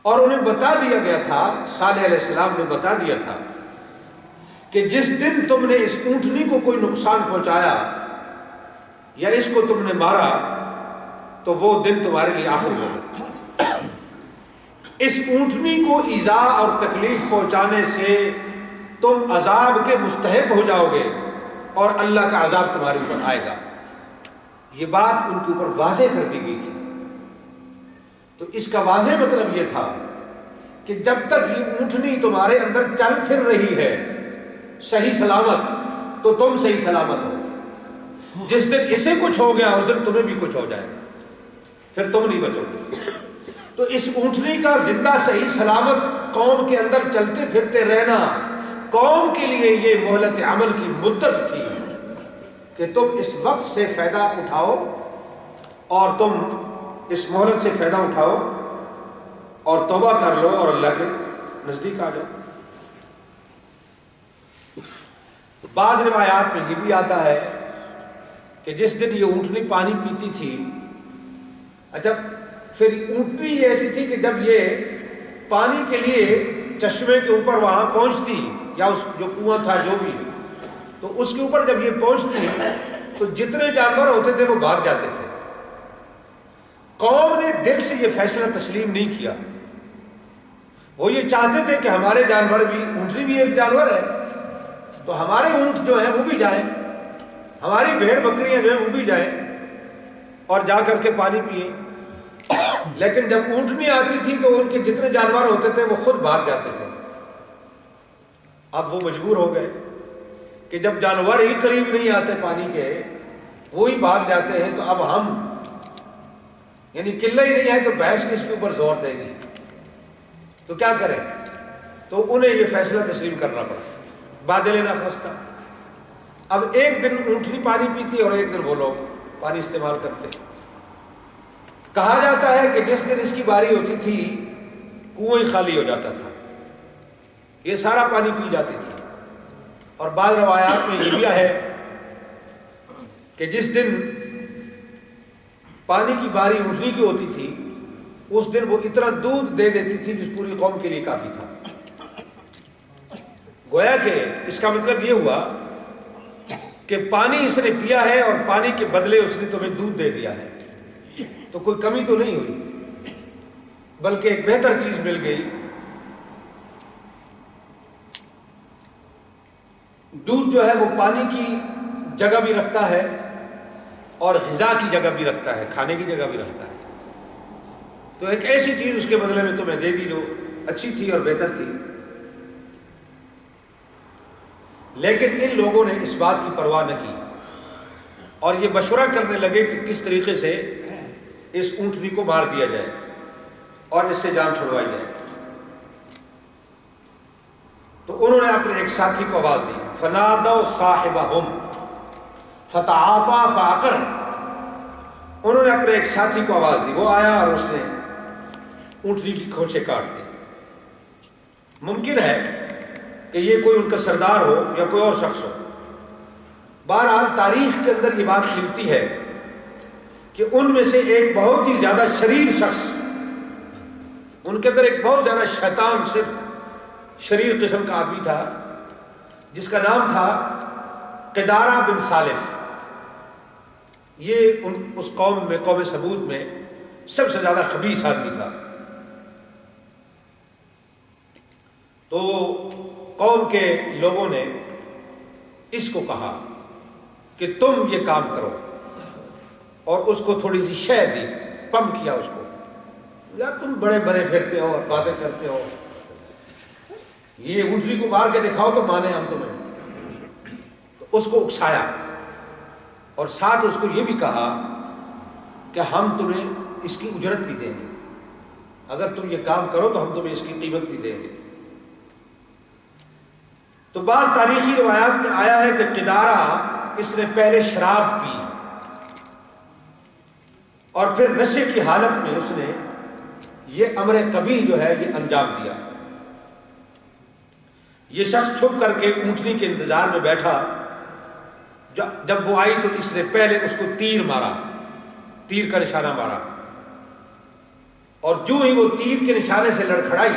اور انہیں بتا دیا گیا تھا، صالح علیہ السلام نے بتا دیا تھا کہ جس دن تم نے اس اونٹنی کو کوئی نقصان پہنچایا یا اس کو تم نے مارا تو وہ دن تمہارے لیے آخر ہوگا. اس اونٹنی کو ایذا اور تکلیف پہنچانے سے تم عذاب کے مستحق ہو جاؤ گے اور اللہ کا عذاب تمہارے اوپر آئے گا. یہ بات ان کے اوپر واضح کر دی گئی تھی. تو اس کا واضح مطلب یہ تھا کہ جب تک یہ اونٹنی تمہارے اندر چل پھر رہی ہے صحیح سلامت تو تم صحیح سلامت ہو. جس دن اسے کچھ ہو گیا اس دن تمہیں بھی کچھ ہو جائے گا، پھر تم نہیں بچو گے. تو اس اونٹنی کا زندہ صحیح سلامت قوم کے اندر چلتے پھرتے رہنا قوم کے لیے یہ مہلت عمل کی مدت تھی کہ تم اس وقت سے فائدہ اٹھاؤ اور تم اس مہلت سے فائدہ اٹھاؤ اور توبہ کر لو اور اللہ کے نزدیک آ جاؤ. بعض روایات میں یہ بھی آتا ہے کہ جس دن یہ اونٹنی پانی پیتی تھی، اچھا پھر اونٹنی ایسی تھی کہ جب یہ پانی کے لیے چشمے کے اوپر وہاں پہنچتی یا اس جو کنواں تھا جو بھی، تو اس کے اوپر جب یہ پہنچتی تو جتنے جانور ہوتے تھے وہ بھاگ جاتے تھے. قوم نے دل سے یہ فیصلہ تسلیم نہیں کیا. وہ یہ چاہتے تھے کہ ہمارے جانور بھی، اونٹنی بھی ایک جانور ہے تو ہمارے اونٹ جو ہیں وہ بھی جائیں، ہماری بھیڑ بکریاں جو ہیں وہ بھی جائیں اور جا کر کے پانی پیئیں. لیکن جب اونٹنی آتی تھی تو ان کے جتنے جانور ہوتے تھے وہ خود بھاگ جاتے تھے. اب وہ مجبور ہو گئے کہ جب جانور ہی قریب نہیں آتے پانی کے، وہی بھاگ جاتے ہیں، تو اب ہم یعنی قلعہ ہی نہیں ہے تو بحث کس کے اوپر زور دے گی، تو کیا کریں. تو انہیں یہ فیصلہ تسلیم کرنا پڑا، بادل نہ خستہ. اب ایک دن اونٹنی پانی پیتی اور ایک دن وہ لوگ پانی استعمال کرتے. کہا جاتا ہے کہ جس دن اس کی باری ہوتی تھی کنواں ہی خالی ہو جاتا تھا، یہ سارا پانی پی جاتی تھی. اور بعض روایات میں یہ بھی ہے کہ جس دن پانی کی باری اونٹنی کی ہوتی تھی اس دن وہ اتنا دودھ دے دیتی تھی جس پوری قوم کے لیے کافی تھا. گویا کہ اس کا مطلب یہ ہوا کہ پانی اس نے پیا ہے اور پانی کے بدلے اس نے تمہیں دودھ دے دیا ہے، تو کوئی کمی تو نہیں ہوئی بلکہ ایک بہتر چیز مل گئی. دودھ جو ہے وہ پانی کی جگہ بھی رکھتا ہے اور غذا کی جگہ بھی رکھتا ہے، کھانے کی جگہ بھی رکھتا ہے. تو ایک ایسی چیز اس کے بدلے میں تمہیں دے دی جو اچھی تھی اور بہتر تھی. لیکن ان لوگوں نے اس بات کی پرواہ نہ کی اور یہ مشورہ کرنے لگے کہ کس طریقے سے اس اونٹنی کو مار دیا جائے اور اس سے جان چھڑوائی جائے. تو انہوں نے اپنے ایک ساتھی کو آواز دی، فنادوا صاحبہم فتعاطی فعقر. انہوں نے اپنے ایک ساتھی کو آواز دی، وہ آیا اور اس نے اونٹنی کی کھوچے کاٹ دی. ممکن ہے کہ یہ کوئی ان کا سردار ہو یا کوئی اور شخص ہو. بہرحال تاریخ کے اندر یہ بات ملتی ہے کہ ان میں سے ایک بہت ہی زیادہ شریر شخص، ان کے اندر ایک بہت زیادہ شیطان صرف شریر قسم کا آدمی تھا جس کا نام تھا قدارہ بن سالف. یہ اس قوم میں، قوم ثمود میں سب سے زیادہ خبیث آدمی تھا. تو قوم کے لوگوں نے اس کو کہا کہ تم یہ کام کرو، اور اس کو تھوڑی سی شے دی، پم کیا اس کو، یا تم بڑے بڑے پھرتے ہو اور باتیں کرتے ہو، یہ اونٹنی کو مار کے دکھاؤ تو مانے ہم تمہیں. تو اس کو اکسایا اور ساتھ اس کو یہ بھی کہا کہ ہم تمہیں اس کی اجرت بھی دیں گے، اگر تم یہ کام کرو تو ہم تمہیں اس کی قیمت بھی دیں گے. تو بعض تاریخی روایات میں آیا ہے کہ قدارہ اس نے پہلے شراب پی اور پھر نشے کی حالت میں اس نے یہ امر قبیح جو ہے یہ انجام دیا. یہ شخص چھپ کر کے اونٹنی کے انتظار میں بیٹھا. جب وہ آئی تو اس نے پہلے اس کو تیر مارا، تیر کا نشانہ مارا، اور جو ہی وہ تیر کے نشانے سے لڑکھڑائی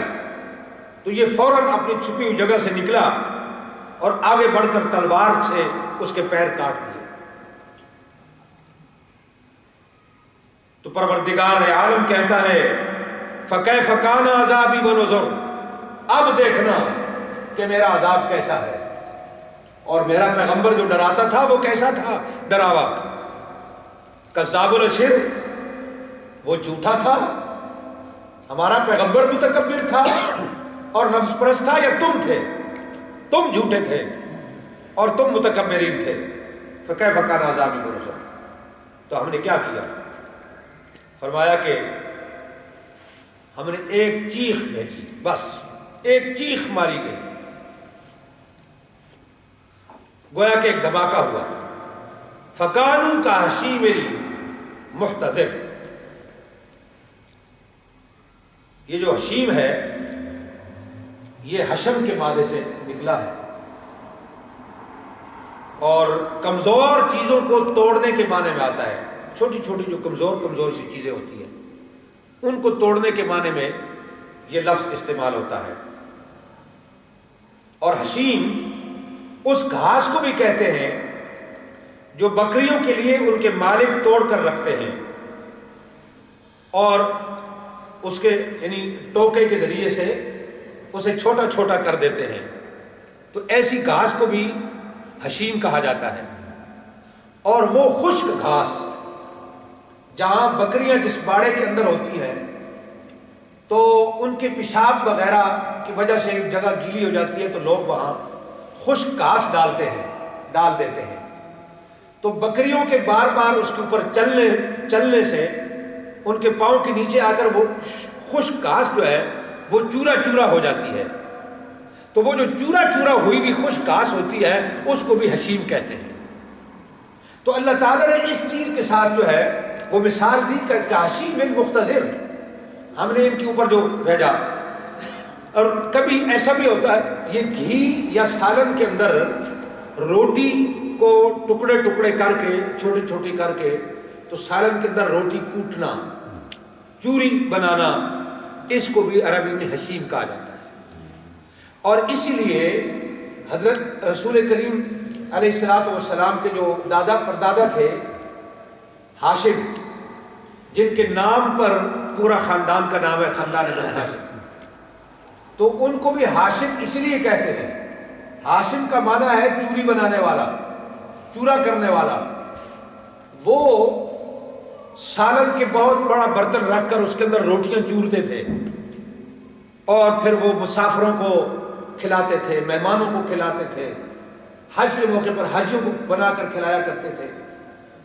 تو یہ فوراً اپنی چھپی ہوئی جگہ سے نکلا اور آگے بڑھ کر تلوار سے اس کے پیر کاٹ دیے. تو پروردگار عالم کہتا ہے فَكَيْفَ كَانَ عَذَابِي وَنُذُرِ، اب دیکھنا کہ میرا عذاب کیسا ہے اور میرا پیغمبر جو ڈراتا تھا وہ کیسا تھا، ڈراوا. کذاب الاشر، وہ جھوٹا تھا، ہمارا پیغمبر متکبر تھا اور نفس پرست تھا، یا تم تھے؟ تم جھوٹے تھے اور تم متکبرین تھے. فَكَيْفَ كَانَ عَذَابِي وَنُذُرِ. تو ہم نے کیا کیا؟ فرمایا کہ ہم نے ایک چیخ بھیجی، بس ایک چیخ ماری گئی، گویا کہ ایک دھماکہ ہوا. فَكَانُوا كَحَشِيمِ الْمُحْتَظِرِ. یہ جو حشیم ہے یہ حشم کے معنی سے نکلا ہے اور کمزور چیزوں کو توڑنے کے معنی میں آتا ہے. چھوٹی چھوٹی جو کمزور سی چیزیں ہوتی ہیں ان کو توڑنے کے معنی میں یہ لفظ استعمال ہوتا ہے. اور حشیم اس گھاس کو بھی کہتے ہیں جو بکریوں کے لیے ان کے مالک توڑ کر رکھتے ہیں اور اس کے یعنی ٹوکے کے ذریعے سے اسے چھوٹا چھوٹا کر دیتے ہیں. تو ایسی گھاس کو بھی حشیم کہا جاتا ہے. اور وہ خشک گھاس جہاں بکریاں جس باڑے کے اندر ہوتی ہیں تو ان کے پیشاب وغیرہ کی وجہ سے ایک جگہ گیلی ہو جاتی ہے تو لوگ وہاں خشک گھاس ڈال دیتے ہیں. تو بکریوں کے بار بار اس کے اوپر چلنے سے ان کے پاؤں کے نیچے آ کر وہ خشک گھاس جو ہے وہ چورا چورا ہو جاتی ہے. تو وہ جو چورا چورا ہوئی بھی خشک گھاس ہوتی ہے اس کو بھی حشیم کہتے ہیں. تو اللہ تعالیٰ نے اس چیز کے ساتھ جو ہے وہ مثال دی کہ حشیم المحتضر، ہم نے ان کے اوپر جو بھیجا. اور کبھی ایسا بھی ہوتا ہے یہ گھی یا سالن کے اندر روٹی کو ٹکڑے ٹکڑے کر کے چھوٹی چھوٹی کر کے تو سالن کے اندر روٹی کوٹنا، چوری بنانا، اس کو بھی عربی میں حشیم کہا جاتا ہے. اور اسی لیے حضرت رسول کریم علیہ الصلوۃ والسلام کے جو دادا پردادا تھے ہاشم، جن کے نام پر پورا خاندان کا نام ہے خاندان بنو ہاشم، تو ان کو بھی ہاشم اس لیے کہتے ہیں. ہاشم کا معنی ہے چوری بنانے والا، چورا کرنے والا. وہ سالن کے بہت بڑا برتن رکھ کر اس کے اندر روٹیاں چورتے تھے اور پھر وہ مسافروں کو کھلاتے تھے، مہمانوں کو کھلاتے تھے، حج کے موقع پر حاجیوں کو بنا کر کھلایا کرتے تھے،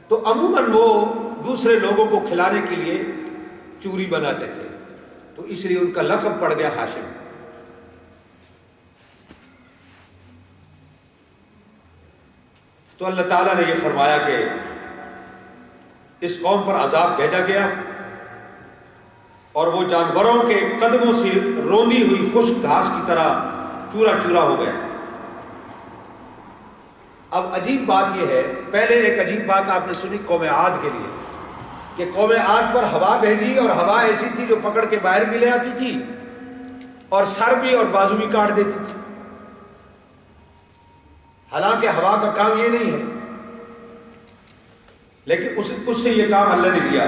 تو عموماً وہ دوسرے لوگوں کو کھلانے کے لیے چوری بناتے تھے، تو اس لیے ان کا لقب پڑ گیا ہاشم۔ تو اللہ تعالیٰ نے یہ فرمایا کہ اس قوم پر عذاب بھیجا گیا اور وہ جانوروں کے قدموں سے روندی ہوئی خشک گھاس کی طرح چورا چورا ہو گئے۔ اب عجیب بات یہ ہے، پہلے ایک عجیب بات آپ نے سنی قوم عاد کے لیے کہ قوم عاد پر ہوا بھیجی اور ہوا ایسی تھی جو پکڑ کے باہر بھی لے آتی تھی اور سر بھی اور بازو بھی کاٹ دیتی تھی۔ حالانکہ ہوا کا کام یہ نہیں ہے، لیکن اس سے یہ کام اللہ نے لیا۔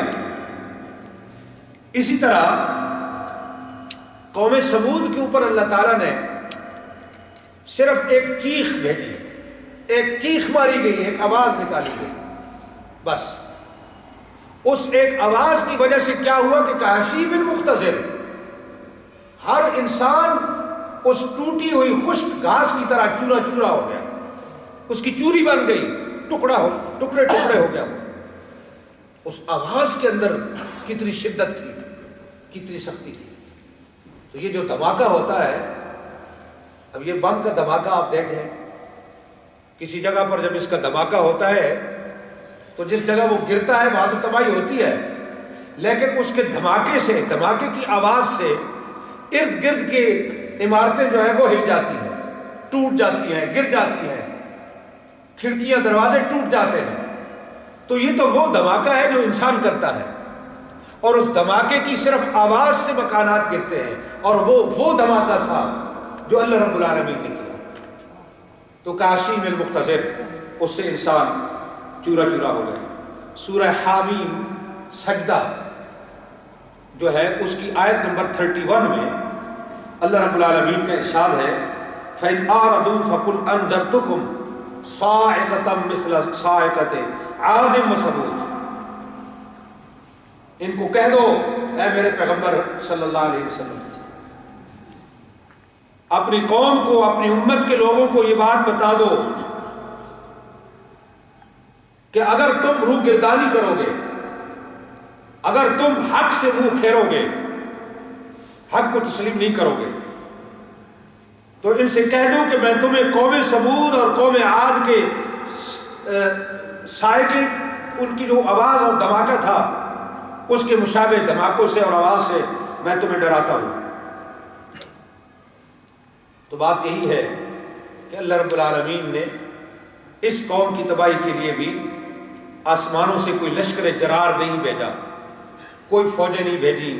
اسی طرح قوم سمود کے اوپر اللہ تعالیٰ نے صرف ایک چیخ بھیجی، ایک چیخ ماری گئی، ایک آواز نکالی گئی، بس اس ایک آواز کی وجہ سے کیا ہوا کہ کاشیب المختضر، ہر انسان اس ٹوٹی ہوئی خشک گھاس کی طرح چورا چورا ہو گیا، اس کی چوری بن گئی، ٹکڑے ٹکڑے ہو گیا۔ اس آواز کے اندر کتنی شدت تھی، کتنی سختی تھی۔ تو یہ جو دھماکہ ہوتا ہے، اب یہ بم کا دھماکہ آپ دیکھ لیں، کسی جگہ پر جب اس کا دھماکہ ہوتا ہے تو جس جگہ وہ گرتا ہے وہاں تو تباہی ہوتی ہے، لیکن اس کے دھماکے سے، دھماکے کی آواز سے ارد گرد کی عمارتیں جو ہیں وہ ہل جاتی ہیں، ٹوٹ جاتی ہیں، گر جاتی ہیں، کھڑکیاں دروازے ٹوٹ جاتے ہیں۔ تو یہ تو وہ دھماکہ ہے جو انسان کرتا ہے، اور اس دھماکے کی صرف آواز سے مکانات گرتے ہیں، اور وہ دھماکہ تھا جو اللہ رب العالمین نے کیا۔ تو کاشیم المختضر، اس سے انسان چورا چورا ہو گئے۔ سورہ حامیم سجدہ جو ہے اس کی آیت نمبر 31 میں اللہ رب العالمین کا ارشاد ہے فَإِنْ أَعْرَضُوا فَقُلْ أَنذَرْتُكُمْ صَاعِقَةً مِثْلَ صَاعِقَةِ عَادٍ وَثَمُودَ، ان کو کہہ دو اے میرے پیغمبر صلی اللہ علیہ وسلم، اپنی قوم کو، اپنی امت کے لوگوں کو یہ بات بتا دو کہ اگر تم روح گردانی کرو گے، اگر تم حق سے منہ پھیرو گے، حق کو تسلیم نہیں کرو گے، تو ان سے کہہ دو کہ میں تمہیں قوم سمود اور قوم عاد کے سائے، ان کی جو آواز اور دھماکہ تھا اس کے مشابہ دھماکوں سے اور آواز سے میں تمہیں ڈراتا ہوں۔ تو بات یہی ہے کہ اللہ رب العالمین نے اس قوم کی تباہی کے لیے بھی آسمانوں سے کوئی لشکر جرار نہیں بھیجا، کوئی فوجیں نہیں بھیجی،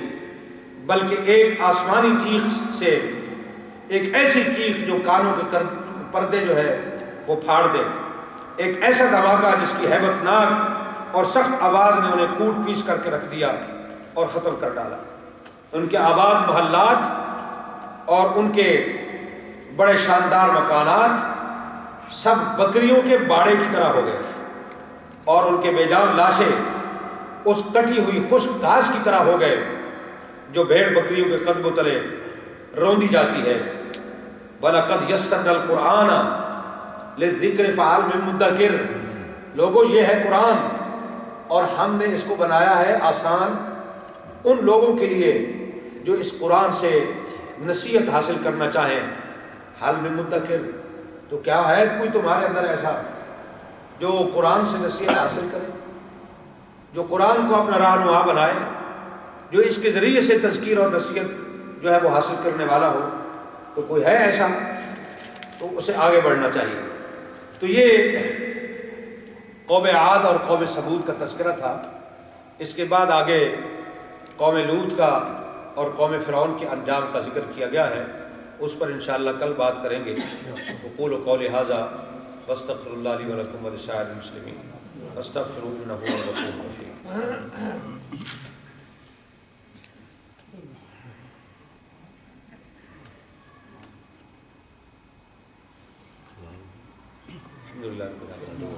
بلکہ ایک آسمانی چیخ سے، ایک ایسی چیخ جو کانوں کے پردے جو ہے وہ پھاڑ دے، ایک ایسا دھماکہ جس کی ہیبت ناک اور سخت آواز نے انہیں کوٹ پیس کر کے رکھ دیا اور ختم کر ڈالا۔ ان کے آباد محلات اور ان کے بڑے شاندار مکانات سب بکریوں کے باڑے کی طرح ہو گئے، اور ان کے بے جان لاشیں اس کٹی ہوئی خشک گھاس کی طرح ہو گئے جو بھیڑ بکریوں کے قدموں تلے روندی جاتی ہے۔ وَلَقَدْ يَسَّرْنَا الْقُرْآنَ لِلذِّكْرِ فَهَلْ مِن مُدَّكِرٍ، لوگوں یہ ہے قرآن اور ہم نے اس کو بنایا ہے آسان ان لوگوں کے لیے جو اس قرآن سے نصیحت حاصل کرنا چاہیں۔ حال میں مدکر، تو کیا ہے کوئی تمہارے اندر ایسا جو قرآن سے نصیحت حاصل کرے، جو قرآن کو اپنا رہنما بنائے، جو اس کے ذریعے سے تذکیر اور نصیحت جو ہے وہ حاصل کرنے والا ہو؟ تو کوئی ہے ایسا تو اسے آگے بڑھنا چاہیے۔ تو یہ قوم عاد اور قوم سمود کا تذکرہ تھا۔ اس کے بعد آگے قوم لوط کا اور قوم فرعون کے انجام کا ذکر کیا گیا ہے، اس پر انشاءاللہ کل بات کریں گے۔ اقول قولی ھذا واستغفر اللہ لی ولکم ولسائر المسلمین واستغفروہ انہ ھو الغفور الرحیم۔ الحمدللہ رب العالمین،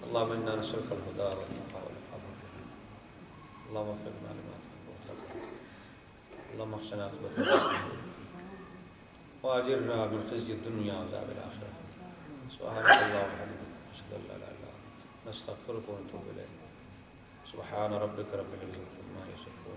اللہم انا نسألک الہدی والتقی اللهم اغفر لنا لما تحب اللهم احسن عاقبتنا واجرنا من خزي الدنيا وعذاب الآخرة. سبحانك اللهم وبحمدك أشهد أن لا إله إلا أنت نستغفرك ونتوب إليك. سبحان ربك رب العزة عما يصفون